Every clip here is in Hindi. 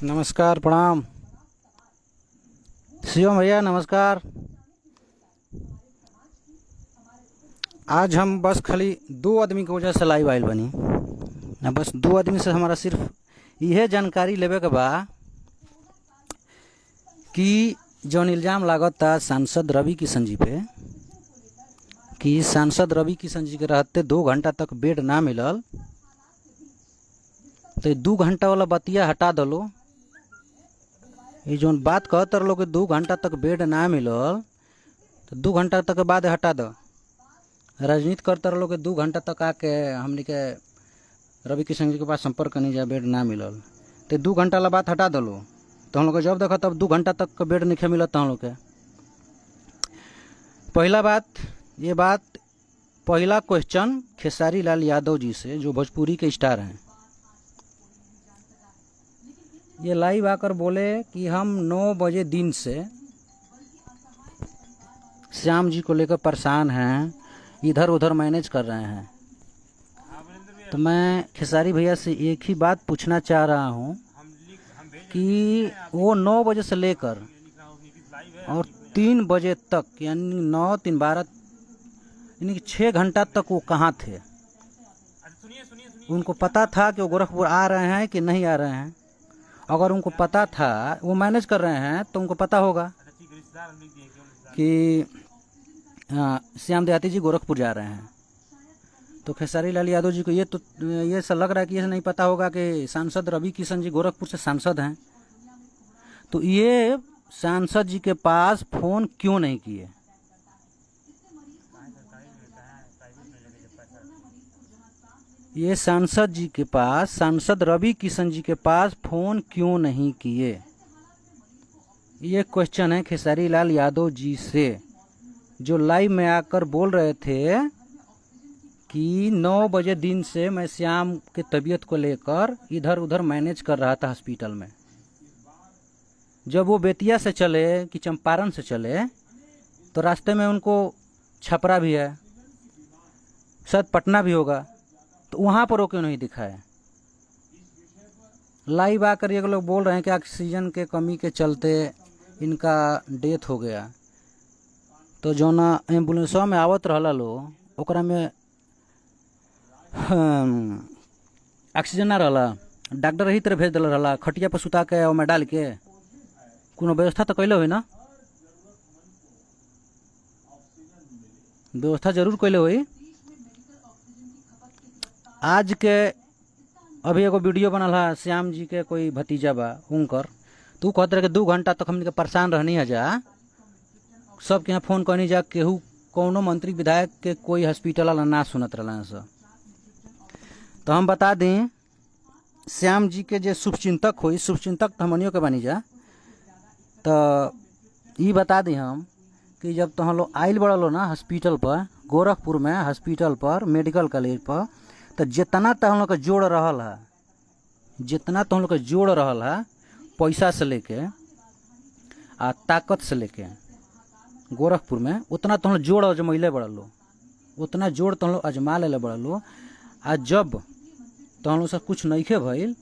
नमस्कार, प्रणाम। शिवम भैया नमस्कार। आज हम बस खाली दो आदमी की वजह से लाइव आइल बनी। बस दो आदमी से हमारा सिर्फ यह जानकारी लेवे के बा कि जौन इल्ज़ाम लागता सांसद रवि किशन जी पे कि सांसद रवि किशन जी के रहते 2 घंटा तक बेड ना मिलल, तो 2 घंटा वाला बतिया हटा दलो। ये जौन बात कहतर लोग 2 घंटा तक बेड ना मिलल तो 2 घंटा तक के बाद हटा दो। राजनीति करतर लोग 2 घंटा तक आके हमने के रवि किशन जी के पास संपर्क नहीं जाए, बेड ना मिलल तो 2 घंटा वाला बात हटा दलो। तो हम लोग जब देखा तब 2 घंटा तक का बेड नहीं मिलत हम लोग के। पहला बात, ये बात पहला क्वेश्चन खेसारी लाल यादव जी से, जो भोजपुरी के स्टार हैं। ये लाइव आकर बोले कि हम 9 बजे दिन से श्याम जी को लेकर परेशान हैं, इधर उधर मैनेज कर रहे हैं। तो मैं खेसारी भैया से एक ही बात पूछना चाह रहा हूं कि वो 9 बजे से लेकर और 3 बजे तक, यानी 9 3 12 यानी कि 6 घंटा तक वो कहाँ थे? उनको पता था कि वो गोरखपुर आ रहे हैं कि नहीं आ रहे हैं? अगर उनको पता था, वो मैनेज कर रहे हैं, तो उनको पता होगा कि श्याम देहाती जी गोरखपुर जा रहे हैं। तो खेसारी लाल यादव जी को ये सब लग रहा है कि ये नहीं पता होगा कि सांसद रवि किशन जी गोरखपुर से सांसद हैं। तो ये सांसद जी के पास फोन क्यों नहीं किए? ये सांसद जी के पास, सांसद रवि किशन जी के पास फोन क्यों नहीं किए? ये क्वेश्चन है खेसारी लाल यादव जी से, जो लाइव में आकर बोल रहे थे कि 9 बजे दिन से मैं श्याम के तबीयत को लेकर इधर उधर मैनेज कर रहा था हॉस्पिटल में। जब वो बेतिया से चले कि चंपारण से चले, तो रास्ते में उनको छपरा भी है, शायद पटना भी होगा, तो वहाँ पर वो क्यों नहीं दिखा है? लाइव आकर ये लोग बोल रहे हैं कि ऑक्सीजन के कमी के चलते इनका डेथ हो गया। तो जो ना एम्बुलेंसवा में आवत रहला लो, ओकरा में ऑक्सीजन ना रहला, डॉक्टर ही तरह भेज दिल रहला, खटिया पर सुता के ओमे डाल के। कोनो व्यवस्था तो कैले हुई ना? व्यवस्था जरूर कैले हुई। आज के अभी एगो वीडियो बनल है, श्याम जी के कोई भतीजा बा उनकर, तू कहत रहे कि 2 घंटा तक हमने के परेशान रहनी है जा, सबके यहाँ फोन करनी जा, केहू कौनो मंत्री विधायक के कोई हॉस्पिटल वाला ना सुनत रहला सब। तो हम बता दें, श्याम जी के जो शुभचिंतक हुई, शुभचिंतक तो हमनियों के बनी जा। तो ये बता दें हम कि जब तो हम लोग आइल बड़ा लो ना हॉस्पिटल पर, गोरखपुर में हॉस्पिटल पर, मेडिकल कॉलेज पर, तो जितना तो हम लोग का जोड़ रहल है, जितना तो हम लोग का जोड़ रहल है, पैसा से लेके आ ताकत से लेके गोरखपुर में, उतना तो हम लोग जोड़ अजमैले बड़ा लो, उतना जोड़ तो हम लोग अजमा ले बड़ा लो। आ जब तो हम लोग से कुछ नहीं खे भइल,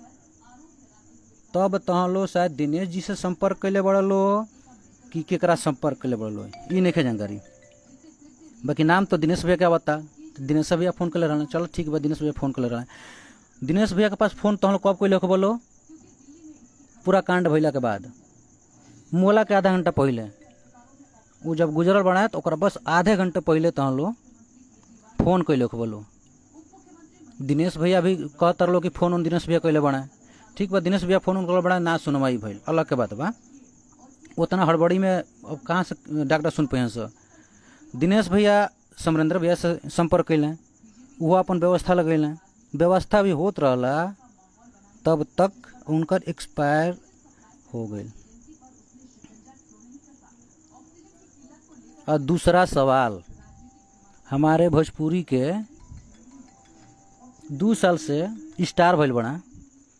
तब तो हम लोग शायद दिनेश जी से संपर्क कैले बड़ा लो कि केकरा संपर्क कैले बड़ा लो, ये नहीं खे जानकारी। बाकी नाम तो दिनेश भैया क्या बता, दिनेश भैया फोन कर रहा है। चलो ठीक है, दिनेश भैया फोन कर रहा है। दिनेश भैया के पास फोन तो हम लोग कब कैले बोलो? पूरा कांड भैला के बाद, मोला के आधा घंटा पहले। वो जब गुजरल बना तो ओकरा बस आधे घंटे पहले तो हम लोग फोन कैले बोलो। दिनेश भैया भी कहतर लो कि फोन उन दिनेश भैया कैले बना, ठीक बा, दिनेश भैया फोन उनका बड़ा ना सुनवाई भइल, अलग के बात बा। उतना हड़बड़ी में अब कहाँ से डॉक्टर सुन पाए सर? दिनेश भैया समरेंद्र भैया से संपर्क कैलें, वो अपन व्यवस्था लगेलें, व्यवस्था भी होत रहला, तब तक उनकर एक्सपायर हो गई। और दूसरा सवाल, हमारे भोजपुरी के 2 साल से स्टार भइल बना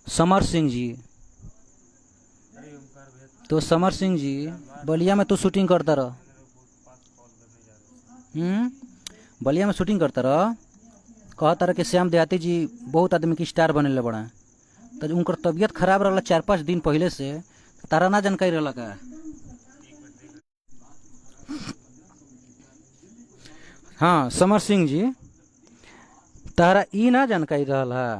समर सिंह जी। तो समर सिंह जी बलिया में तो शूटिंग करता रह, बलिया में शूटिंग करता रह, कहता रह कि श्याम देहाती जी बहुत आदमी की स्टार बने बड़ा। तो उनकर तबीयत खराब रहा 4-5 दिन पहले से, तारा ना जानकारी रहा का? हाँ समर सिंह जी, तारा ई ना जानकारी रहा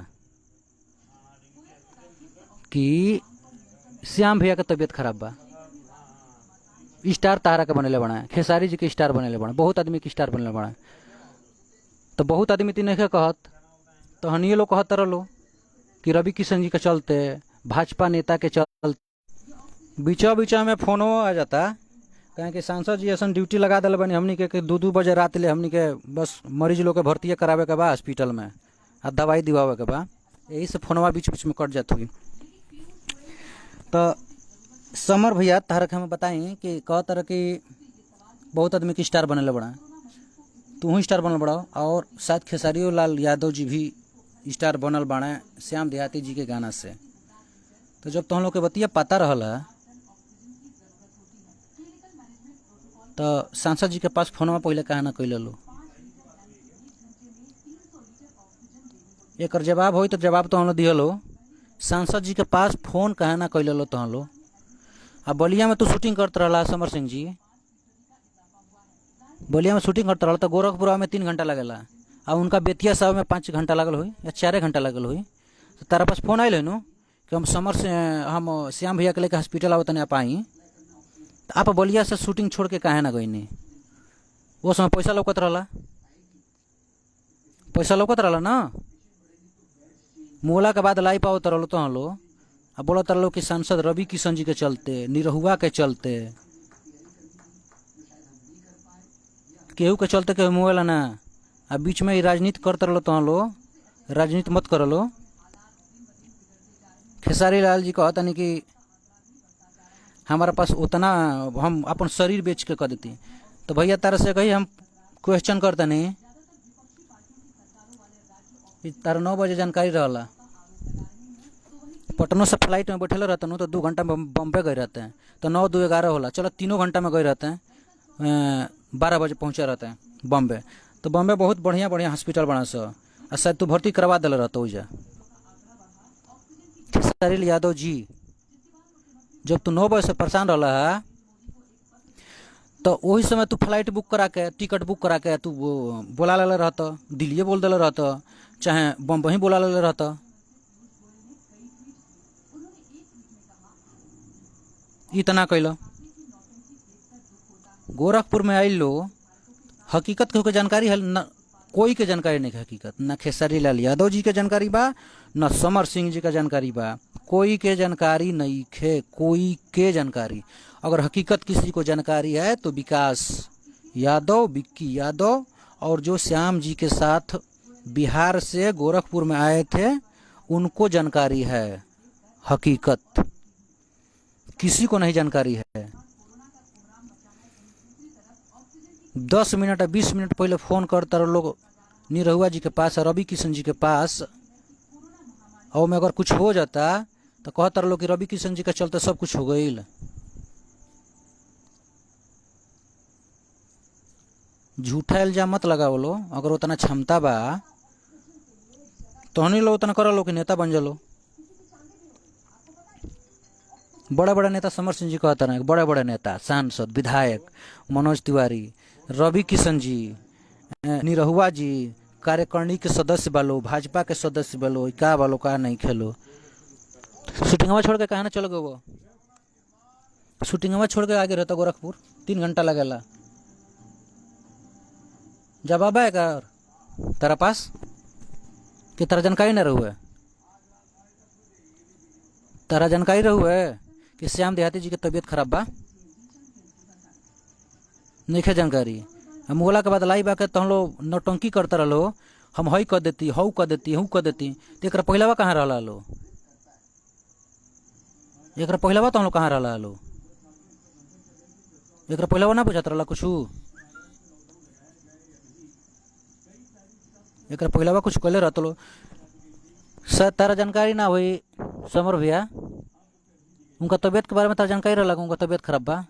कि श्याम भैया का तबीयत खराब बा। स्टार तारा के बनेले बना, खेसारी जी के स्टार बनेले बना, बहुत आदमी के स्टार बनेले बना। तो बहुत आदमी तीन कहत, तो हनिए लोग कहत रहो कि रवि किशन जी के चलते, भाजपा नेता के चलते बीचा बीचा में फोनो आ जाता, कहें कि सांसद जी ऐसा ड्यूटी लगा दिल बनी हमनी के 2-2 बजे रात ले हमनी के बस मरीज लोग के भर्ती करावे के बा हॉस्पिटल में आ दवाई दिवावे के बा, यही से फोनवा बीच बीच में कट जात हुई। तो समर भैया तारा के हम बताई कि कह तरह की बहुत आदमी के स्टार बनेले बड़ा, तू स्टार बनल बड़ा, और शायद खेसारियो लाल यादव जी भी स्टार बनल बाड़े श्याम देहाती जी के गाना से। तो जब तो हम लोग के बतिया पता रहला तो सांसद जी के पास फोनवा पहले कहा ना कैल लो, एक जवाब हो तो जवाब तो हम लोग दिहलो, सांसद जी के पास फोन कहा ना कैल लो तो हम लोग। अब बलिया में तो शूटिंग करते रहा समर सिंह जी, बलिया में शूटिंग करते रहा, तो गोरखपुर में 3 घंटा लगेला, और उनका बेतिया साहब में 5 घंटा लगल हुई या 4 घंटा लगल हुई। तो तारा पास फोन आयल है नु कि हम हम श्याम भैया के लेकर हॉस्पिटल आवत नहीं आप आई, तो आप बलिया से शूटिंग छोड़ के काहे ना गई नहीं? वो समय पैसा लौकत रहा, पैसा लौकत रहा ना, मोला के बाद लाई पावत रहो तो हम लोग अब बोलत रहो कि सांसद रवि किशन जी के चलते, निरहुआ के चलते, केहू के चलते केहू मुएला ना। अब बीच में राजनीति करते रहो तो हम लोग, राजनीति मत कर लो। खेसारी लाल जी कहता नहीं कि हमारे पास उतना हम अपन शरीर बेच के कर देती, तो भैया तारा से कही हम क्वेश्चन करते नहीं, तारा 9 बजे जानकारी रहा, पटना से फ्लाइट में बैठे रहते हैं तो 2 घंटा में बम्बे गए रहते हैं, तो 9-2-11 होला, चलो 3 घंटा में गए रहते हैं, 12 बजे पहुँचे रहते हैं बम्बे। तो बम्बे बहुत बढ़िया बढ़िया हॉस्पिटल बना सा, और शायद तू भर्ती करवा दिल रहता उजा। खेसारी यादव जी जब तू 9 बजे से परेशान रहा है, तो वही समय तू फ्लाइट बुक करा के, टिकट बुक करा के तू बोला ले रहता, दिल्ली बोल दिल रहता, चाहे बम्बई बोला ले रहता। इतना कैल गोरखपुर में आइल लो, हकीकत के जानकारी है न, कोई के जानकारी नहीं है हकीकत, न खेसारी लाल यादव जी के जानकारी बा, न समर सिंह जी का जानकारी बा, कोई के जानकारी नहीं है, कोई के जानकारी। अगर हकीकत किसी को जानकारी है तो विकास यादव, विक्की यादव, और जो श्याम जी के साथ बिहार से गोरखपुर में आए थे उनको जानकारी है। हकीकत किसी को नहीं जानकारी है। 10 मिनट या 20 मिनट पहले फोन करता रहो लोग निरहुआ जी के पास और रवि किशन जी के पास, और में अगर कुछ हो जाता तो कहता रहो कि रवि किशन जी के चलते सब कुछ हो गई। झूठा इल्जाम मत लगाओ लो, अगर उतना क्षमता बा तो हनी लो उतना करो लो कि नेता बन जालो। बड़ा बड़ा नेता समर सिंह जी कहता ना, बड़े बड़े नेता सांसद विधायक मनोज तिवारी, रवि किशन जी, निरहुआ जी कार्यकारिणी के सदस्य बालो, भाजपा के सदस्य बालो, का बालो का नहीं खेलो। शूटिंगवा छोड़ के कहा ना चल गो, शूटिंगवा छोड़ के आगे रहता गोरखपुर 3 घंटा लगेला। जवाब है का तेरा पास कि तेरा जानकारी न रहू है, तेरा जानकारी रहू है कि श्याम देहाती जी की तबीयत खराब बा, नहीं है जानकारी। हम बोला के बाद लाई बा के तो हम लोग नौटंकी करते रहो, हम हई कर देती, हऊ कर देती, हूँ कर देती, तो एक पहलवा कहाँ रहा लो, एक पहलवा तो हम लोग कहाँ रहा लो, एक पहलवा ना बुझात रहा कुछ, एक पहलवा कुछ कहले रहते लो। शायद तारा जानकारी ना हुई समर भैया, उनका तबीयत के बारे में तारा जानकारी रहा, उनका तबीयत खराब बा,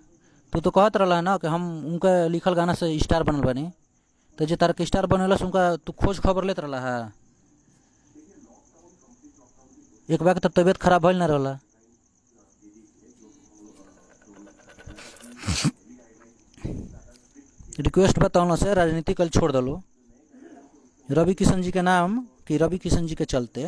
तो कहत रहा ना कि हम उनका लिखल गाना से स्टार बनल बनी, तो जो तारा के स्टार बनेला उनका तू खोज खबर लेते रहा है। एक बार के तो तबीयत खराब भइल ना रहला। रिक्वेस्ट बताओ से राजनीति कल छोड़ दलो। रवि किशन जी के नाम कि रवि किशन जी के चलते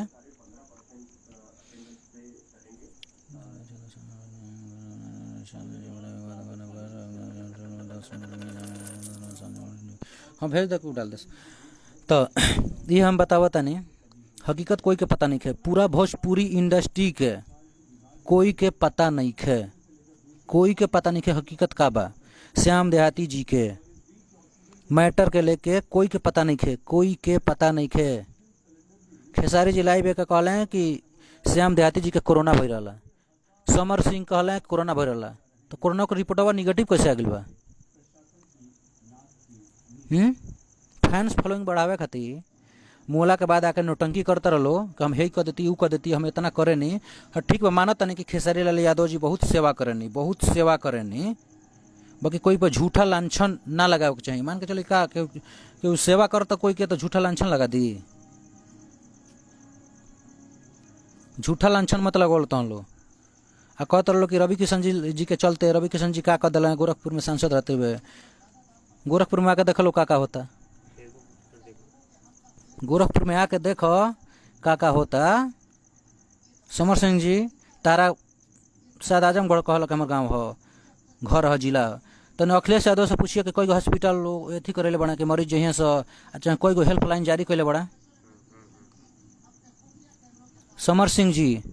हाँ भेज दे डाल दे। तो ये हम बतावता नहीं, हकीकत कोई के पता नहीं है, पूरा भोजपुरी इंडस्ट्री के कोई के पता नहीं है, कोई के पता नहीं है हकीकत का बा। श्याम देहाती जी के मैटर के लेके कोई के पता नहीं है, कोई के पता नहीं है। खेसारी जी लाइव एक कहले हैं कि श्याम देहाती जी के कोरोना भई रहा, समर सिंह कहले हैं कोरोना भई रहा, तो कोरोना के रिपोर्टवा निगेटिव कैसे आ गई बा? फैंस फॉलोइंग बढ़ावे खातिर मोला के बाद आके नोटंकी करता रहो कि हम हे कर देती, ऊ कर देती, हम इतना करे नहीं। हाँ ठीक बा, मानत नहीं कि खेसारी लाल यादव जी बहुत सेवा करेनी, बहुत सेवा करेनी, बाकी कोई पर झूठा लांछन ना लगावे के चाहिए। मान के चलिए का कि सेवा कर तो कोई के तो झूठा लांछन लगा दी, झूठा लांछन मत लगोलता हम लोग। आ कहते रहो कि रवि किशन जी के चलते, रवि किशन जी का कर दिला गोरखपुर में सांसद रहते हुए, गोरखपुर में आके देख लो का होता, गोरखपुर में आके देखो का होता। समर सिंह जी तारा शायद आजमगढ़ कहल हमारे गाँव हो, घर है, जिला। तो अखिलेश यादव से पूछिए कि कोई हॉस्पिटल लोग अथी करे बड़ा कि मरीज जहिया से, अच्छा कोई हेल्पलाइन जारी कैले बड़ा। समर सिंह जी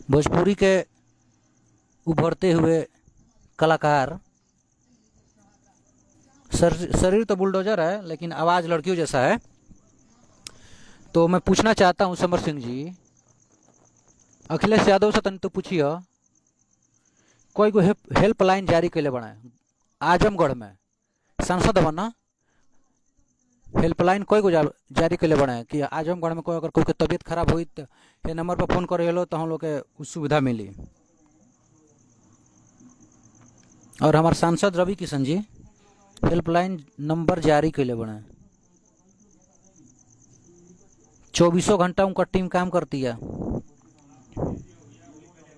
भोजपुरी के उभरते हुए कलाकार, शरीर तो बुलडोजर है लेकिन आवाज़ लड़कियों जैसा है। तो मैं पूछना चाहता हूं समर सिंह जी, अखिलेश यादव से तन तो पूछिए कोई को हेल्पलाइन जारी कैले बना आजमगढ़ में, सांसद बना हेल्पलाइन कोई को जारी कैले बना कि आजमगढ़ में कोई अगर कोई के तबीयत खराब हुई तो ये नंबर पर फोन करे लो तो हम लोग के सुविधा मिली। और हमारे सांसद रवि किशन जी हेल्पलाइन नंबर जारी कैले बना, 24 घंटा उनका टीम काम करती है,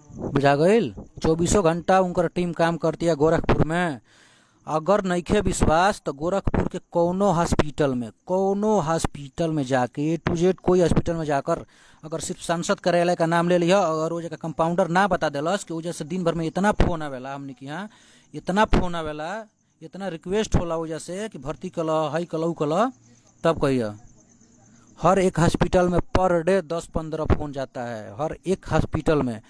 बुझा गईल। 24 घंटा उनकर टीम काम करती है गोरखपुर में। अगर नइखे विश्वास तो गोरखपुर के कोनो हॉस्पिटल में जाके ए टू जेड कोई हॉस्पिटल में जाकर अगर सिर्फ सांसद कार्यालय का नाम ले लिया, अगर वो जगह कंपाउंडर ना बता दिलस कि वजह से दिन भर में इतना फोन आवेला, हमने कि यहाँ इतना फोन आवेला, इतना रिक्वेस्ट होला वजह से कि भर्ती कल हई कल कल, तब कहिए हर एक हॉस्पिटल में पर डे 10-15 फोन जाता है, हर एक हॉस्पिटल में,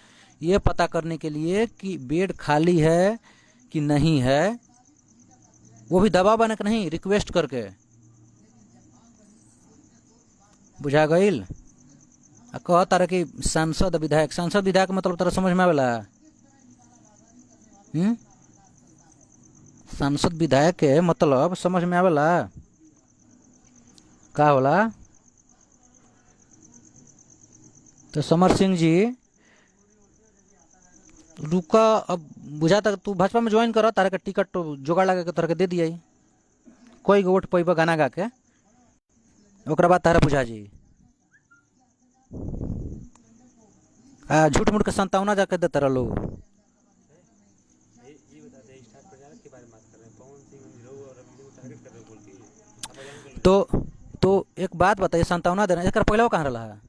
ये पता करने के लिए कि बेड खाली है कि नहीं है, वो भी दबाव बने के नहीं, रिक्वेस्ट करके, बुझा गईल। कह तारा कि सांसद विधायक मतलब तारा समझ में आवेला? सांसद विधायक के मतलब समझ में आवेला का होला? तो समर सिंह जी रुका, अब बुझा तक तू भाजपा में ज्वाइन कर, तारा के टिकट तो जोगाड़ लगा के तारा के दे दिया, कोई वोट पैबा गाना गा के, ओकरा बाद तारा बुझा जी झूठ मूठ के 57 जाके देता रह लोग। तो एक बात बताइए, 57 देना एक पहले वो कहाँ रहा है?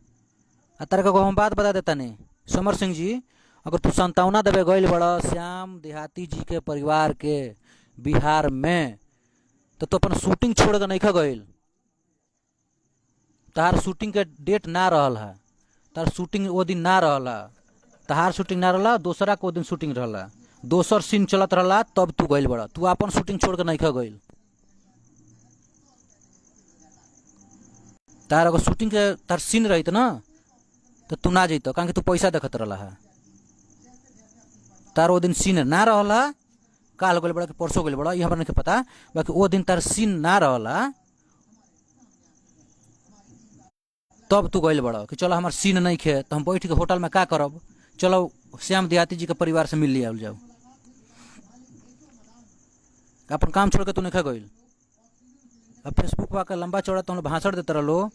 तारा को हम बात बता देता नहीं समर सिंह जी, अगर तू 57 देवे गईल बड़ा श्याम देहाती जी के परिवार के बिहार में, तो अपन शूटिंग छोड़ के नहीं खा गईल, तहार शूटिंग के डेट ना रहल है, तार शूटिंग वो दिन ना रहला, तहार शूटिंग ना रहला, दूसरा को दिन शूटिंग रहला, दोसर सीन चलत रहला, तब तू गईल बड़ा, तू अपन शूटिंग छोड़ के नहीं खा गईल। तार अगर शूटिंग के तार सीन रही ना तो तू ना जैत, कारण कि तू पैसा देखत रहा है, तार वो दिन सीन ना रहला, काल गईल बड़ा कि परसों गईल बड़ा, ये हमरा नहीं पता, बाकी वो दिन तार सीन ना रहला, तब तू गईल बड़ा कि चलो हमार सीन नहीं खे तो हम बैठ के होटल में का करब, चलो श्याम देहाती जी के परिवार से मिल लिया जाओ, अपन काम छोड़ के तू नहीं खा गईल। अब फेसबुक पर लंबा चौड़ा तो भाषण देते रहो,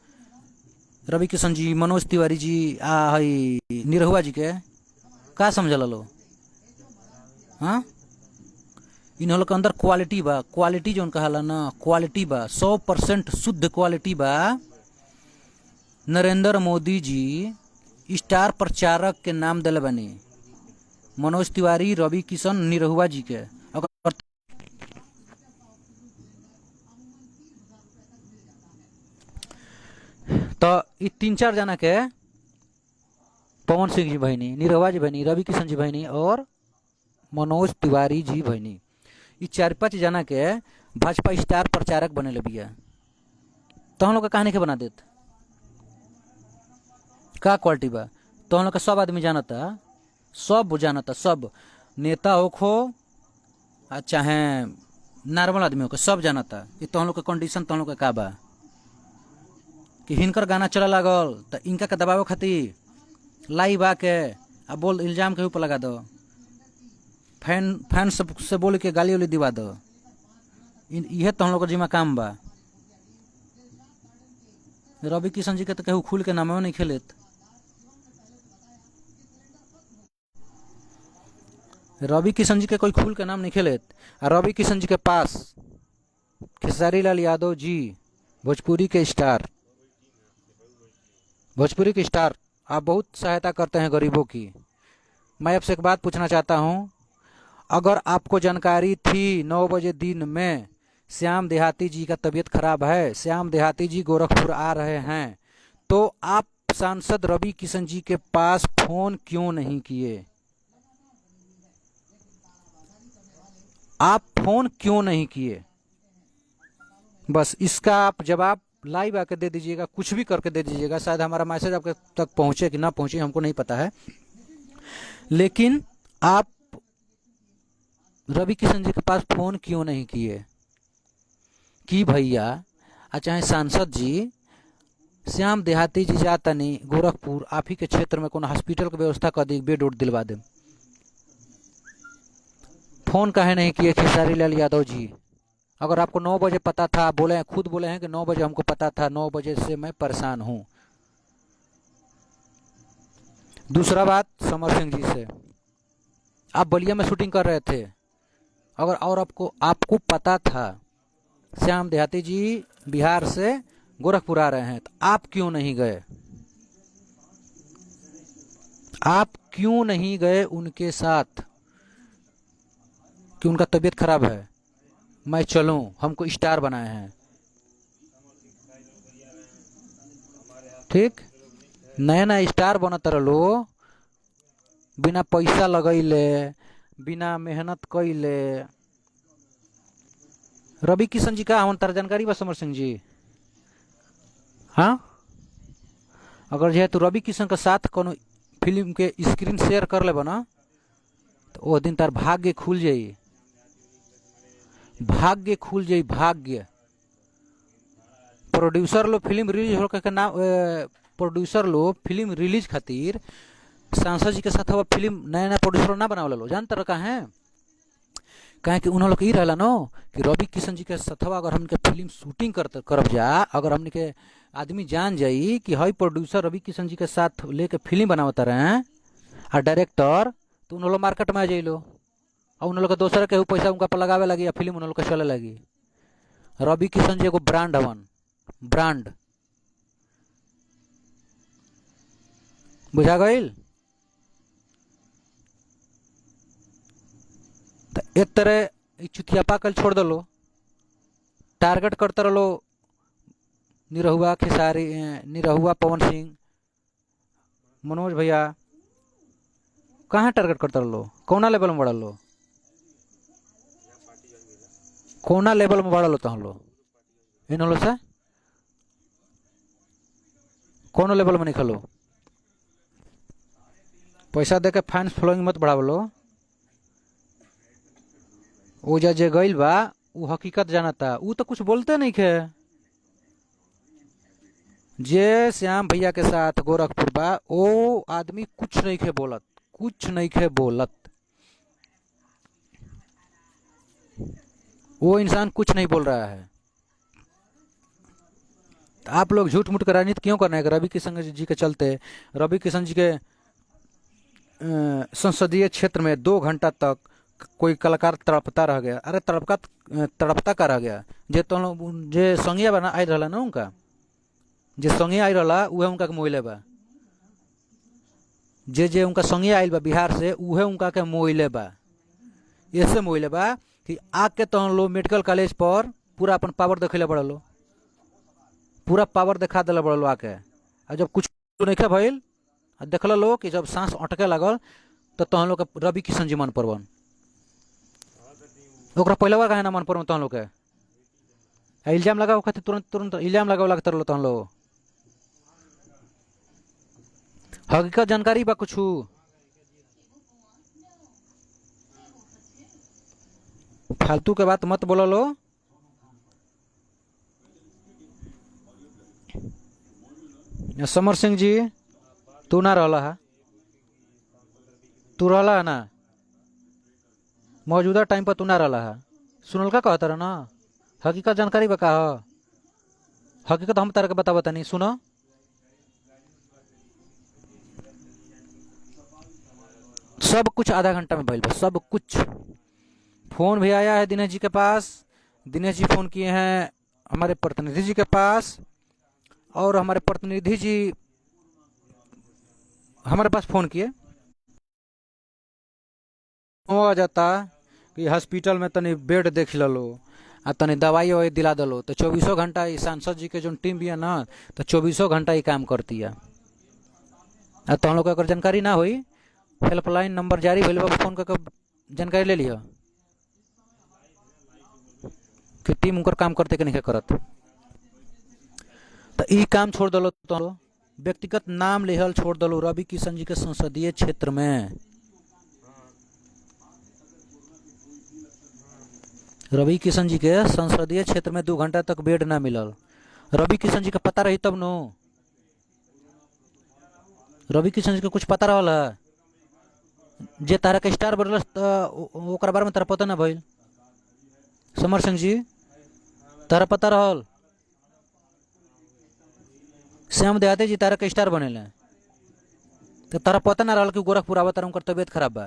रवि किशन जी, मनोज तिवारी जी, आ हई निरहुआ जी के का समझल लो? हाँ, इन लोग के अंदर क्वालिटी बा, क्वालिटी जो कहाला ना, क्वालिटी बा, 100% शुद्ध क्वालिटी बा। नरेंद्र मोदी जी स्टार प्रचारक के नाम दिले बनी, मनोज तिवारी, रवि किशन, निरहुआ जी के। अगर तो ये 3-4 जना के, पवन सिंह जी बहनी, निरहुआ जी बहनी, रवि किशन जी बहनी और मनोज तिवारी जी बहनी, ये 4-5 जना के भाजपा स्टार प्रचारक बने बिया। तो हम लोग का कहानी के बना देत का क्वालिटी बा? तो हम लोग का सब आदमी जानता, सब जानता, सब नेता होखो चाहे नॉर्मल आदमी होखो, सब जानता कि तो हम लोग का कंडीशन तो हम लोग का बा कि हिनकर गाना चला लागल तो इनका के दबावे खातिर लाइव आके आ बोल इल्जाम के ऊपर लगा दो, फैन सब से बोल के गाली उली दिवा दो। यह तो हम लोग का जिम्मा काम बा। रवि किशन जी के तो केहू खुल के नामो नहीं खेलेत। रवि किशन जी के कोई खुल के नाम नहीं खेलेत। और रवि किशन जी के पास खेसारी लाल यादव जी, भोजपुरी के स्टार, भोजपुरी के स्टार, आप बहुत सहायता करते हैं गरीबों की। मैं आपसे एक बात पूछना चाहता हूं, अगर आपको जानकारी थी 9 बजे दिन में श्याम देहाती जी का तबीयत खराब है, श्याम देहाती जी गोरखपुर आ रहे हैं, तो आप सांसद रवि किशन जी के पास फोन क्यों नहीं किए? आप फोन क्यों नहीं किए? बस इसका आप जवाब लाइव आके दे दीजिएगा, कुछ भी करके दे दीजिएगा। शायद हमारा मैसेज आपके तक पहुंचे कि ना पहुंचे हमको नहीं पता है, लेकिन आप रवि किशन जी के पास फोन क्यों नहीं किए कि भैया चाहे सांसद जी श्याम देहाती जी जाता नहीं गोरखपुर, आप ही के क्षेत्र में कोनो हॉस्पिटल की व्यवस्था कर दी, बेड उड दिलवा दे। फोन काहे नहीं किए खेसारी लाल यादव जी? अगर आपको 9 बजे पता था, बोले हैं, खुद बोले हैं कि 9 बजे हमको पता था, 9 बजे से मैं परेशान हूं। दूसरा बात समर सिंह जी से, आप बलिया में शूटिंग कर रहे थे, अगर और आपको पता था श्याम देहाती जी बिहार से गोरखपुर आ रहे हैं, तो आप क्यों नहीं गए? आप क्यों नहीं गए उनके साथ कि उनका तबीयत खराब है, मैं चलूं, हमको स्टार बनाए हैं। ठीक, नया नया स्टार बनत रहो, बिना पैसा लगैले, बिना मेहनत कैले। रवि किशन जी का हमन तार जानकारी बा समर सिंह जी? हाँ, अगर जो है तो रवि किशन के साथ कोनो फिल्म के स्क्रीन शेयर कर ले बना, तो वो दिन तार भाग्य खुल जाई, भाग्य खुल जाई, भाग्य। प्रोड्यूसर लो फिल्म रिलीज हो के नाम, प्रोड्यूसर लो फिल्म रिलीज खातिर सांसद जी के साथ अब फिल्म नया नया प्रोड्यूसर ना बनावे लो, जानते रखा है कहे कि उन्होंने लोग ये रहला नो कि रवि किशन जी के साथवा अगर हमने फिल्म शूटिंग करब जा, अगर हमने के आदमी जान जाई कि हई प्रोड्यूसर रवि किशन जी के साथ लेके फिल्म बनावता रहे और डायरेक्टर, तो उन लोग मार्केट में आ जाइलो और उन लोग के दोसर के पैसा उनका पर लगावे लगी, फिल्म उन लोग के चले लगी। रवि किशन जी एगो ब्रांड हवन, ब्रांड, बुझा गईल? तो एक तरह चुतियापा कल छोड़ दलो, टारगेट करते रहो निरहुआ, खेसारी, निरहुआ, पवन सिंह, मनोज भैया, कहाँ टारगेट करते रहो? कौना लेवल में बढ़ल लो? कौना लेवल में बढ़ल तो हम लोग इन लोग से कौन लेवल में निकलो? पैसा दे के फैंस फॉलोइंग मत बढ़ावलो। ओजा जे गईल बा वो हकीकत जानता, वो तो कुछ बोलते नहीं खे। जे श्याम भैया के साथ गोरखपुर बा, वो आदमी कुछ नहीं खे बोलत, कुछ नहीं खे बोलत, वो इंसान कुछ नहीं बोल रहा है। आप लोग झूठ मूठ का राजनीति क्यों करना है? रवि किशन जी के चलते रवि किशन जी के संसदीय क्षेत्र में 2 घंटा तक कोई कलाकार तड़पता रह गया। अरे तड़पता का रह गया। जे तो जे संगिया बना आई रहा ना, उनका जे संगिया आई रहा उहे उनका के मोइले बा। जे उनका संगिया आइल बा बिहार से, उहे उनका के मोइले बा। ऐसे मोइले बा कि आके तो हम लोग मेडिकल कॉलेज पर पूरा अपन पावर देखेले बड़ा लो, पूरा पावर दिखा दिला बड़ा लो आके। और जब कुछ नहीं भइल, देखल लो कि जब सांस अटके लगल तो हम लोग के रवि किशन जी मन परवन। ओकरा पहले बार कहे ना मन परवन तो हम लोग के इल्जाम लगाओ खातिर तुरंत तुरंत इल्जाम लगाओ लगता रहो। तो हम लोग हकीकत जानकारी बा कुछ फालतू के बात मत बोलो लो। समर सिंह जी तू ना रहला है, तू रहला है ना मौजूदा टाइम पर, तू ना रहला है। सुनल का कहता रहा ना, हकीकत जानकारी बा का ह? हकीकत हम तारा के बता नहीं। सुनो, सब कुछ आधा घंटा में भइल बा, सब कुछ। फोन भी आया है दिनेश जी के पास, दिनेश जी फोन किए हैं हमारे प्रतिनिधि जी के पास, और हमारे प्रतिनिधि जी हमारे पास फोन किए। हो जाता कि हॉस्पिटल में तनी बेड देख लो आ तनी दवाई ववाई दिला दलो, तो 24 घंटा सांसद जी के जो टीम भी है ना, तो 24 घंटा ही काम करती है। तो हम लोग अगर जानकारी ना हुई, हेल्पलाइन नंबर जारी भइल बा, फोन करके जानकारी ले लिया कि टीम उनकर काम करते कि नहीं करत। तो ई काम छोड़ दलो, तो व्यक्तिगत नाम लेहल छोड़ दलो। रवि किशन जी के संसदीय क्षेत्र में, रवि किशन जी के संसदीय क्षेत्र में 2 घंटा तक बेड ना मिलल। रवि किशन जी का पता रही तब नो, रवि किशन जी के कुछ पता रहल है? जे तारा के स्टार बनल ओकरा बारे में तारा पता ना भइल? समर सिंह जी तारा पता रहल? श्याम देहाती जी तारा के स्टार बनेले, तो तारा पता ना रहल कि गोरखपुर आवा तारा उनकर तबियत खराब बा?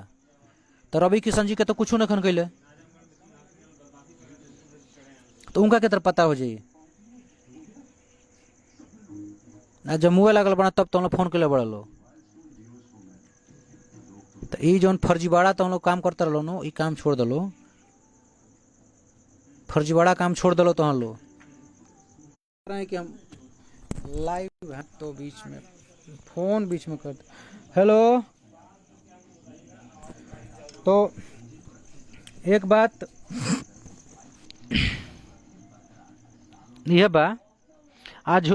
तो रवि किशन जी के तो कुछ नहीं कैले, तो उनका के तरह पता हो जाई। जब मुँह लागल बना तब तो हम लोग फोन के लिए बड़ा लो। तो ये जो फर्जीवाड़ा तो हम लोग काम करता रहो नो, ये काम छोड़ दलो, फर्जीवाड़ा काम छोड़ दलो। तो हम लोग कि हम लाइव है तो बीच में फोन बीच में कर। हेलो, तो एक बात यह बा, आज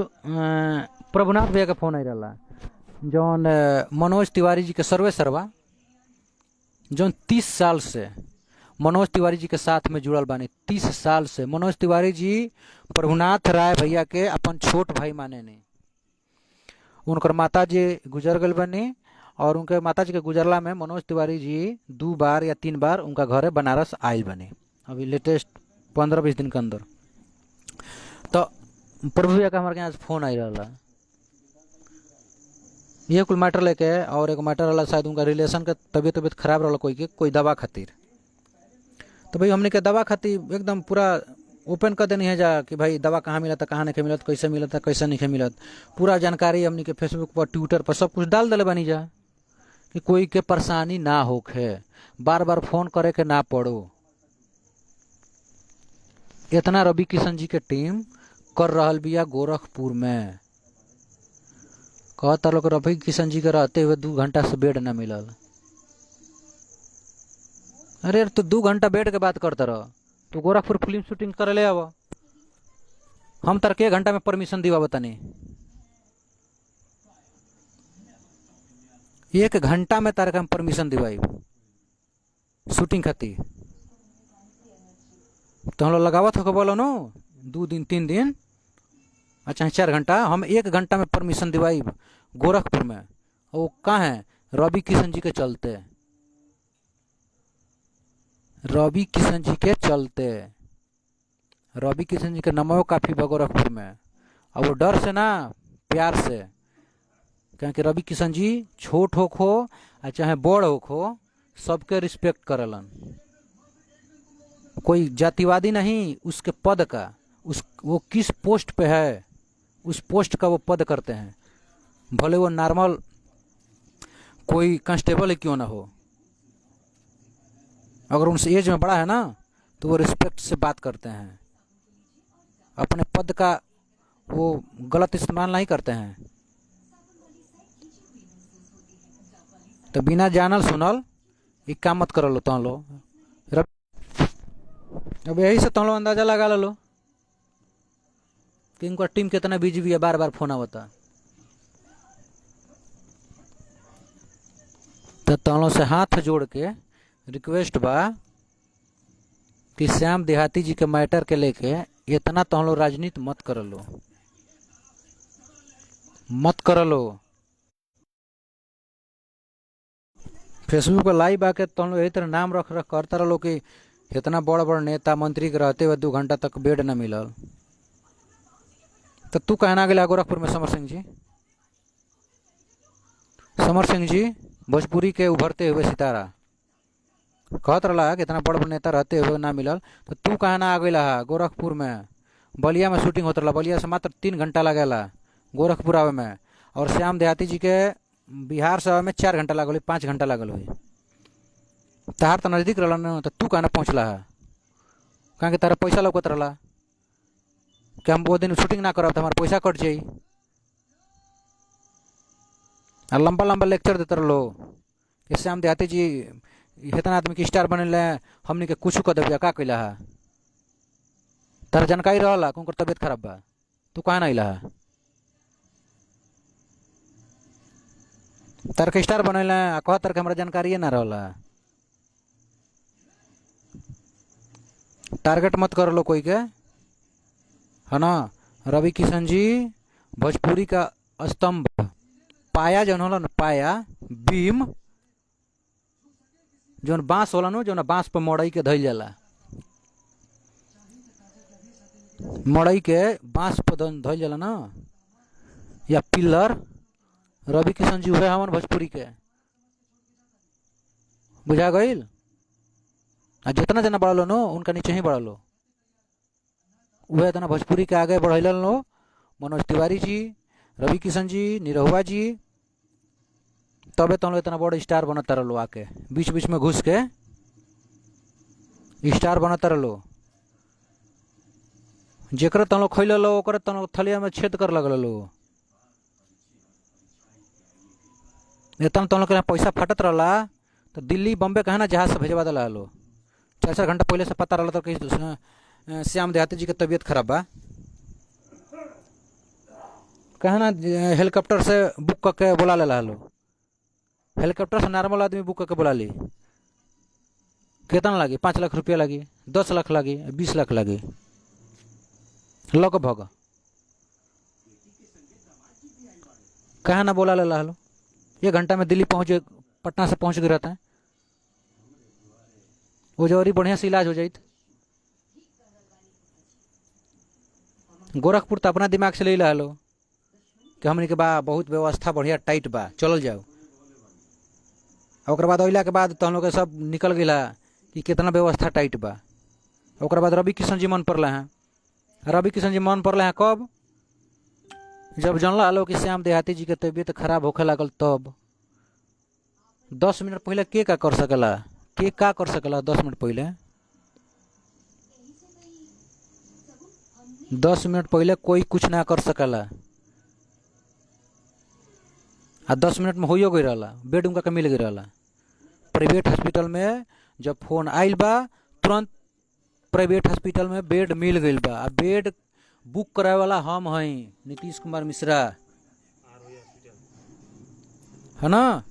प्रभुनाथ भैया का फोन आई रहा, जौन मनोज तिवारी जी के सर्वे सरवा, जौन 30 साल से मनोज तिवारी जी के साथ में जुड़ल बानी। 30 साल से मनोज तिवारी जी प्रभुनाथ राय भैया के अपन छोट भाई माने नहीं। उनकर माता जी गुजर गल बनी, और उनके माता जी के गुजरला में मनोज तिवारी जी 2 बार या 3 बार उनका घरे बनारस आयल बनी, अभी लेटेस्ट 15-20 दिन के अंदर। तो प्रभु भैया का हमारे आज फोन आई रहा, ये कुल मैटर लेके, और एक मैटर वाला शायद उनका रिलेशन के तबीयत खराब रहा कोई दवा खातिर। तो भाई हमने के दवा खातिर एकदम पूरा ओपन कर देनी है जा कि भाई दवा कहाँ मिला था, कहाँ नहीं मिलत, कैसे मिला था, कैसे नहीं मिलत, पूरा जानकारी हमने के फेसबुक पर, ट्विटर पर सब कुछ डाल दिले बनी जा कि कोई के परेशानी ना होखे, बार बार फोन करे के ना पड़ो। इतना रवि किशन जी के टीम कर रहल बिया गोरखपुर में। कहता लोग रवि किशन जी के रहते हुए 2 घंटा से बेड ना मिलल। अरे तो 2 घंटा बेड के बात करता रह, तो गोरखपुर फिल्म शूटिंग करे ले आवा, हम तार के 1 घंटा में परमिशन दीवा बतानी। 1 घंटा में तार के हम परमिशन दिवाई शूटिंग खातिर। तो हम लोग लगावत हो बोलो नो 2 दिन 3 दिन, अच्छा 4 घंटा, हम 1 घंटा में परमिशन दिवाई गोरखपुर में। वो कहाँ है? रवि किशन जी के चलते, रवि किशन जी के चलते। रवि किशन जी के नमो काफी बा गोरखपुर में, अब वो डर से ना, प्यार से, क्योंकि रवि किशन जी छोट होखो आ चाहे बड़ होखो सबके रिस्पेक्ट करलन। कोई जातिवादी नहीं उसके पद का, उस वो किस पोस्ट पे है उस पोस्ट का वो पद करते हैं, भले वो नॉर्मल कोई कांस्टेबल ही क्यों ना हो। अगर उनसे एज में बड़ा है ना तो वो रिस्पेक्ट से बात करते हैं, अपने पद का वो गलत इस्तेमाल नहीं करते हैं। तो बिना जानल सुनल एक काम मत कर लो तुम लोग। अब यही से तुम लोग अंदाजा लगा लो कि इनका टीम कितना बिजी भी है, बार बार फोन आवता। तो तुम लोग से हाथ जोड़ के रिक्वेस्ट बा कि श्याम देहाती जी के मैटर के लेके इतना तुम लोग राजनीति मत कर लो, मत कर लो। फेसबुक पर लाइव आके तुम लोग यही तरह नाम रख रख करता रहो कि इतना बड़ा बड़ा नेता मंत्री के रहते हुए 2 घंटा तक बेड न मिलल। तो तू कहना गया गोरखपुर में समर सिंह जी, समर सिंह जी भोजपुरी के उभरते हुए सितारा कहत रहा कि इतना बड़ बड़ नेता रहते हुए ना मिलल। तो तू कहना आ गया गोरखपुर में, बलिया में शूटिंग होता रहा, बलिया से मात्र 3 घंटा लगेला गोरखपुर आवे में, और श्याम देहाती जी के बिहार से आवे में 4 घंटा लगल, 5 घंटा लगल हुई। तहार तो नजदीक रहा न, तो तू कहना पहुँचला है कहाँ कि तारा पैसा लौकत रहा कि हम वो दिन शूटिंग ना करब तो हमारा पैसा कट जाई। और लंबा लंबा लेक्चर देते रहो कि श्याम देहाती जी इतना आदमी के स्टार बने हमने के कुछ कर देविया का कैला है। तार जानकारी रहा कि उनकर तबियत खराब बा, तू कहाँ ना अला है। तार के स्टार बने कह तार के हमारा जानकारी ना रहा। टारगेट मत कर लो कोई के, है ना। रवि किशन जी भोजपुरी का स्तंभ, पाया जौन होला न, पाया बीम जौन बांस होला न, जौन बांस पर मड़ई के धइल जाला, मड़ई के बांस पर धइल जाला न, या पिलर, रवि किशन जी हुए हमन भोजपुरी के। बुझा गईल। आ जितना जना बढ़ लो नो उनका नीचे ही बढ़ लो, वह इतना भोजपुरी के आगे बढ़ल लो। मनोज तिवारी जी, रवि किशन जी, निरहुआ जी, तबे तुम लोग इतना बड़ा स्टार बनता रहो आके बीच बीच में घुस के स्टार बनता रहो। जेकर तुम लोग खैल लो ओकर तुम लोग थलिया में छेद कर लगल लो। इतना तुम लोग के पैसा फटत रहा तो दिल्ली बम्बे कहे ना जहाज से भेजवा दिला लो। 4-4 घंटा पहले से पता रहा तो कि श्याम देहाती जी की तबीयत खराब बा, कहे ना हेलीकॉप्टर से बुक करके बुला ले लो। हेलीकॉप्टर से नॉर्मल आदमी बुक करके बुला ली, कितना लगी? 5 लाख रुपया लगी, 10 लाख लगी, 20 लाख लगी लगभग। कहे ना बोला ले लो, 1 घंटा में दिल्ली पहुँच, पटना से पहुँच गए रहता है, वो जौरी बढ़िया से इलाज हो जाए। गोरखपुर तो अपना दिमाग से ले लो कि हमने के बा बहुत व्यवस्था बढ़िया टाइट बा, चल जाओ। और बाद अला के बाद तो हम लोग सब निकल गया कि कितना व्यवस्था टाइट बा। और बाद रवि किशन जी मन पड़ल हैं, रवि किशन जी मन पड़ल हैं कब? जब जानला लो कि श्याम देहाती जी के तबीयत खराब होखे लागल तब। 10 मिनट पहले के का कर सकला, के का कर सकला? 10 मिनट पहले, 10 मिनट पहले कोई कुछ ना कर सकला। आ 10 मिनट में होइयो गई रहा, बेड उनका के मिल गई रहा। प्राइवेट हॉस्पिटल में जब फोन आइल बा तुरंत प्राइवेट हॉस्पिटल में बेड मिल गई बा। आ बेड बुक कराए वाला हम हई नीतीश कुमार मिश्रा, है ना।